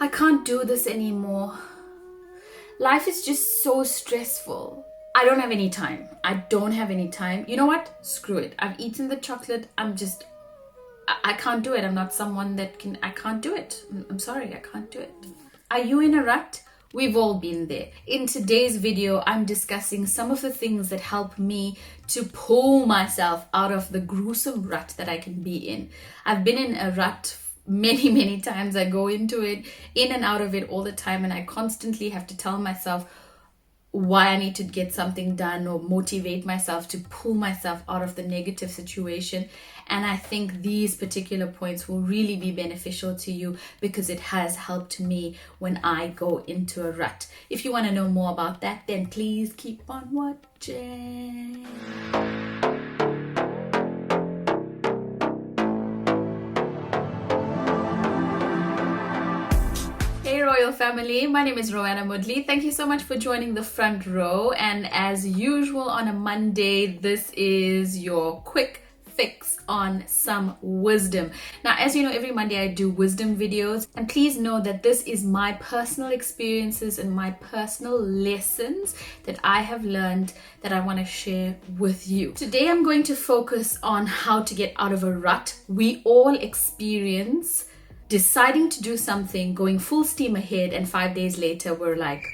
I can't do this anymore. Life is just so stressful. I don't have any time. I don't have any time. You know what? Screw it. I've eaten the chocolate. I can't do it. I'm not someone that I can't do it. I'm sorry, I can't do it. Are you in a rut? We've all been there. In today's video, I'm discussing some of the things that help me to pull myself out of the gruesome rut that I can be in. I've been in a rut many times. I go into it, in and out of it all the time, and I constantly have to tell myself why I need to get something done or motivate myself to pull myself out of the negative situation. And I think these particular points will really be beneficial to you because it has helped me when I go into a rut. If you want to know more about that, then please keep on watching. Hey Royal Family, my name is Roanna Moodley. Thank you so much for joining the front row. And as usual on a Monday, this is your quick fix on some wisdom. Now, as you know, every Monday I do wisdom videos, and please know that this is my personal experiences and my personal lessons that I have learned that I want to share with you. Today I'm going to focus on how to get out of a rut. We all experience deciding to do something, going full steam ahead, and 5 days later we're like,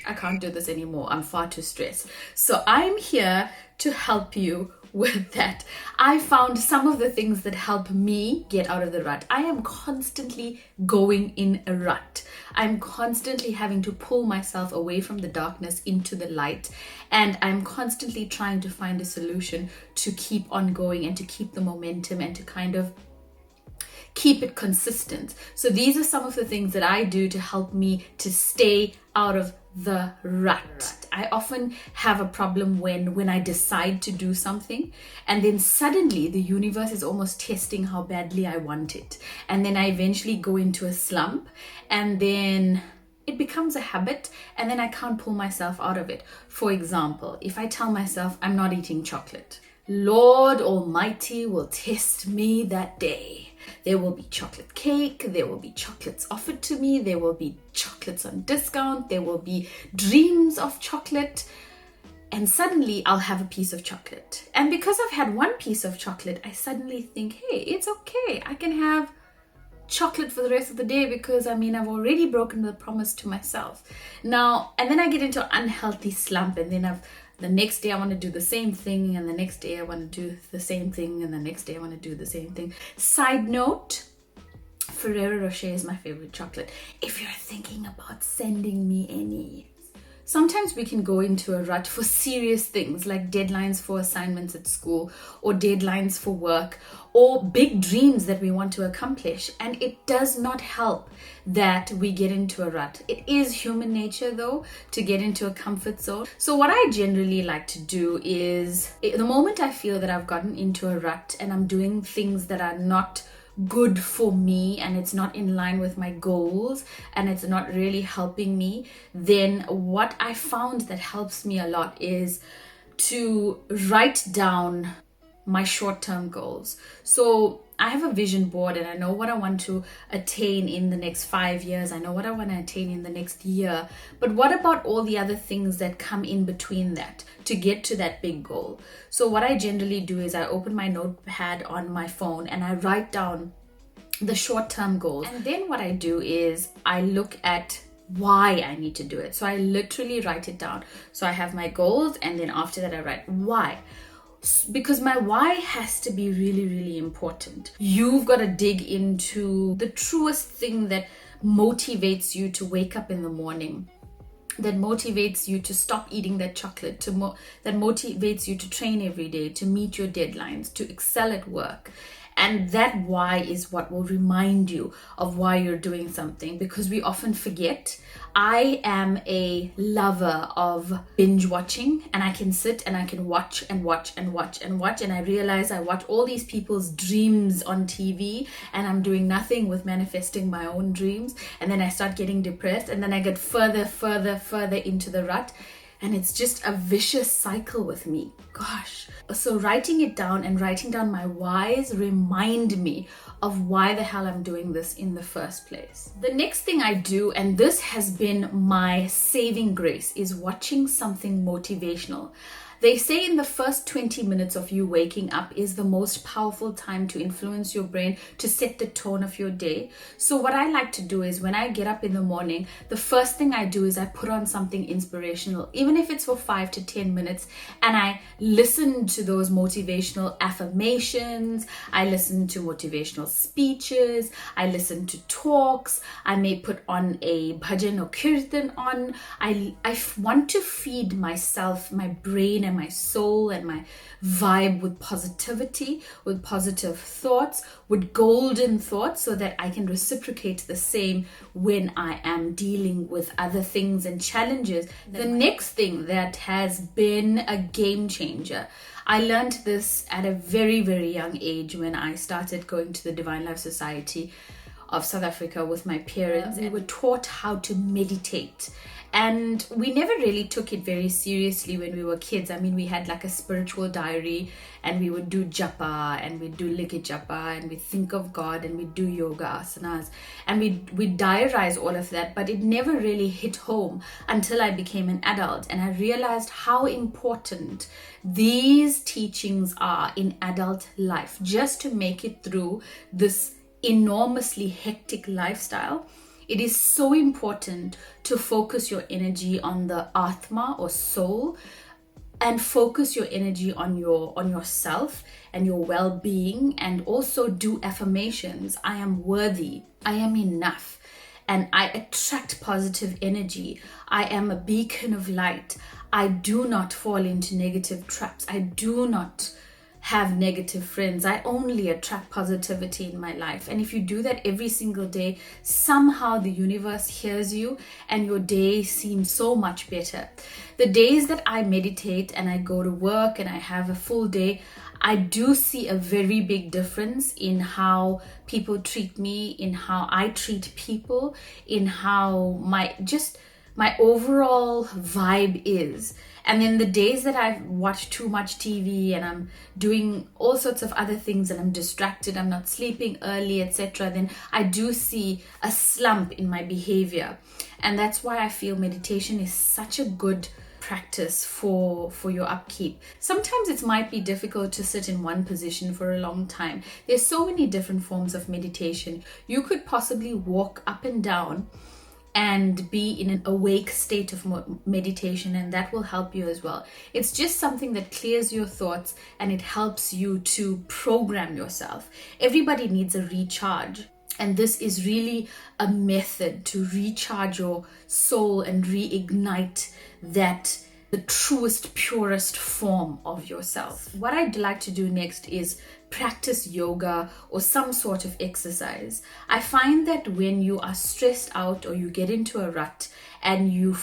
I can't do this anymore. I'm far too stressed. So I'm here to help you with that. I found some of the things that help me get out of the rut. I am constantly going in a rut. I'm constantly having to pull myself away from the darkness into the light. And I'm constantly trying to find a solution to keep on going and to keep the momentum and to kind of keep it consistent. So these are some of the things that I do to help me to stay out of the rut. I often have a problem when I decide to do something and then suddenly the universe is almost testing how badly I want it. And then I eventually go into a slump and then it becomes a habit and then I can't pull myself out of it. For example, if I tell myself I'm not eating chocolate, Lord Almighty will test me that day. There will be chocolate cake, there will be chocolates offered to me, there will be chocolates on discount, there will be dreams of chocolate, and suddenly I'll have a piece of chocolate. And because I've had one piece of chocolate, I suddenly think, hey, it's okay, I can have chocolate for the rest of the day because I've already broken the promise to myself. Now, and then I get into an unhealthy slump, and then the next day I want to do the same thing, and the next day I want to do the same thing, and the next day I want to do the same thing. Side note, Ferrero Rocher is my favorite chocolate. If you're thinking about sending me any. Sometimes we can go into a rut for serious things like deadlines for assignments at school or deadlines for work or big dreams that we want to accomplish. And it does not help that we get into a rut. It is human nature though to get into a comfort zone. So what I generally like to do is the moment I feel that I've gotten into a rut and I'm doing things that are not good for me and it's not in line with my goals and it's not really helping me, then what I found that helps me a lot is to write down my short-term goals. So I have a vision board and I know what I want to attain in the next 5 years. I know what I want to attain in the next year. But what about all the other things that come in between that to get to that big goal? So what I generally do is I open my notepad on my phone and I write down the short-term goals. And then what I do is I look at why I need to do it. So I literally write it down. So I have my goals and then after that I write why. Because my why has to be really important. You've got to dig into the truest thing that motivates you to wake up in the morning, that motivates you to stop eating that chocolate, that motivates you to train every day, to meet your deadlines, to excel at work. And that why is what will remind you of why you're doing something, because we often forget. I am a lover of binge watching, and I can sit and I can watch and I realize I watch all these people's dreams on TV and I'm doing nothing with manifesting my own dreams, and then I start getting depressed and then I get further into the rut. and it's just a vicious cycle with me. Gosh. So writing it down and writing down my whys remind me of why the hell I'm doing this in the first place. The next thing I do, and this has been my saving grace, is watching something motivational. They say in the first 20 minutes of you waking up is the most powerful time to influence your brain to set the tone of your day. So what I like to do is when I get up in the morning, the first thing I do is I put on something inspirational, even if it's for 5 to 10 minutes, and I listen to those motivational affirmations, I listen to motivational speeches, I listen to talks, I may put on a bhajan or kirtan on. I want to feed myself, my brain, and my soul and my vibe with positivity, with positive thoughts, with golden thoughts, so that I can reciprocate the same when I am dealing with other things and challenges. The next thing that has been a game changer, I learned this at a very, very young age when I started going to the Divine Life Society of South Africa with my parents. We were taught how to meditate. And we never really took it very seriously when we were kids. I mean, we had like a spiritual diary, and we would do japa, and we'd do liki japa, and we'd think of God, and we'd do yoga asanas, and we'd diarize all of that. But it never really hit home until I became an adult, and I realized how important these teachings are in adult life, just to make it through this enormously hectic lifestyle. It is so important to focus your energy on the Atma or soul, and focus your energy on yourself and your well-being, and also do affirmations. I am worthy, I am enough, and I attract positive energy. I am a beacon of light. I do not fall into negative traps. I do not have negative friends. I only attract positivity in my life. And if you do that every single day, somehow the universe hears you and your day seems so much better. The days that I meditate and I go to work and I have a full day, I do see a very big difference in how people treat me, in how I treat people, in how my overall vibe is. And then the days that I've watched too much TV and I'm doing all sorts of other things and I'm distracted, I'm not sleeping early, etc., then I do see a slump in my behavior. And that's why I feel meditation is such a good practice for your upkeep. Sometimes it might be difficult to sit in one position for a long time. There's so many different forms of meditation. You could possibly walk up and down and be in an awake state of meditation, and that will help you as well. It's just something that clears your thoughts and it helps you to program yourself. Everybody needs a recharge, and this is really a method to recharge your soul and reignite that the truest, purest form of yourself. What I'd like to do next is practice yoga or some sort of exercise. I find that when you are stressed out or you get into a rut and you're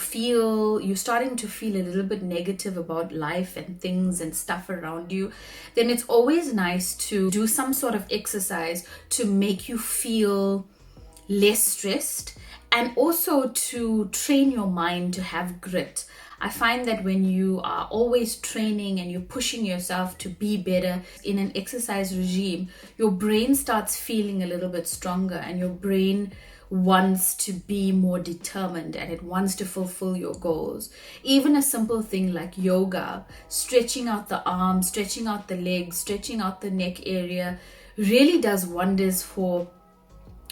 starting to feel a little bit negative about life and things and stuff around you, then it's always nice to do some sort of exercise to make you feel less stressed, and also to train your mind to have grit. I find that when you are always training and you're pushing yourself to be better in an exercise regime, your brain starts feeling a little bit stronger, and your brain wants to be more determined and it wants to fulfill your goals. Even a simple thing like yoga, stretching out the arms, stretching out the legs, stretching out the neck area really does wonders for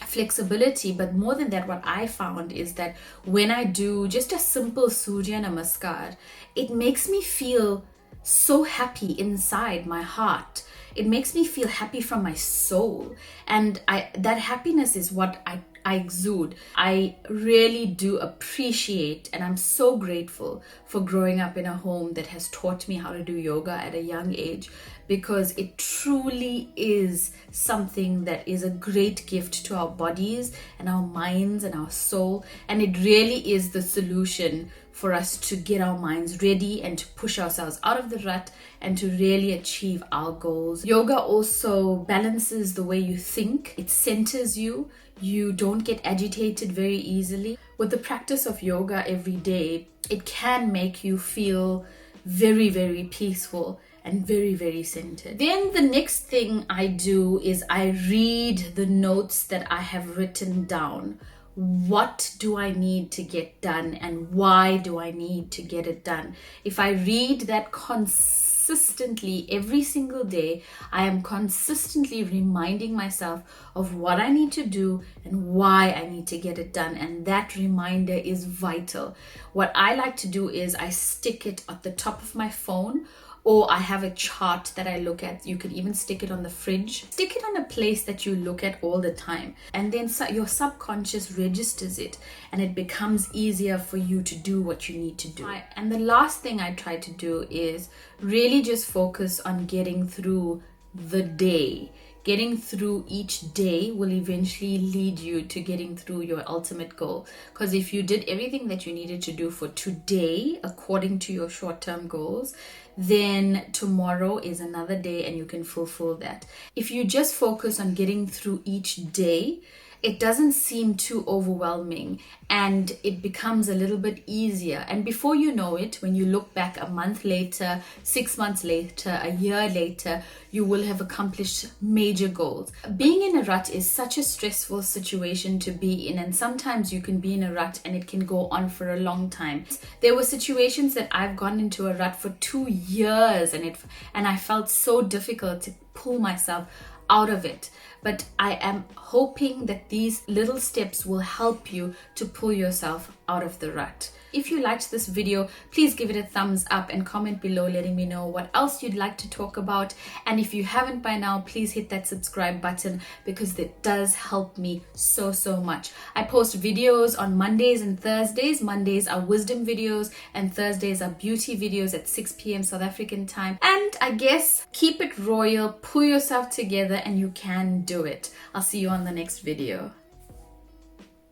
flexibility. But more than that, what I found is that when I do just a simple Surya Namaskar, it makes me feel so happy inside my heart. It makes me feel happy from my soul, and that happiness is what I exude. I really do appreciate, and I'm so grateful for growing up in a home that has taught me how to do yoga at a young age, because it truly is something that is a great gift to our bodies and our minds and our soul. And it really is the solution for us to get our minds ready and to push ourselves out of the rut and to really achieve our goals. Yoga also balances the way you think. It centers you. You don't get agitated very easily. With the practice of yoga every day, it can make you feel very, very peaceful and very, very centered. Then the next thing I do is I read the notes that I have written down. What do I need to get done and why do I need to get it done? If I read that consistently every single day, I am consistently reminding myself of what I need to do and why I need to get it done. And that reminder is vital. What I like to do is I stick it at the top of my phone, or I have a chart that I look at. You can even stick it on the fridge. Stick it on a place that you look at all the time. And then your subconscious registers it and it becomes easier for you to do what you need to do. And the last thing I try to do is really just focus on getting through the day. Getting through each day will eventually lead you to getting through your ultimate goal. Because if you did everything that you needed to do for today, according to your short-term goals, then tomorrow is another day and you can fulfill that. If you just focus on getting through each day, it doesn't seem too overwhelming and it becomes a little bit easier. And before you know it, when you look back a month later, 6 months later, a year later, you will have accomplished major goals. Being in a rut is such a stressful situation to be in, and sometimes you can be in a rut and it can go on for a long time. There were situations that I've gone into a rut for 2 years and I felt so difficult to pull myself out of it. But I am hoping that these little steps will help you to pull yourself out of the rut. If you liked this video, please give it a thumbs up and comment below letting me know what else you'd like to talk about. And if you haven't by now, please hit that subscribe button because it does help me so much. I post videos on Mondays and Thursdays. Mondays are wisdom videos and Thursdays are beauty videos at 6 p.m. South African time. And I guess keep it royal, pull yourself together, and you can do it. I'll see you on the next video.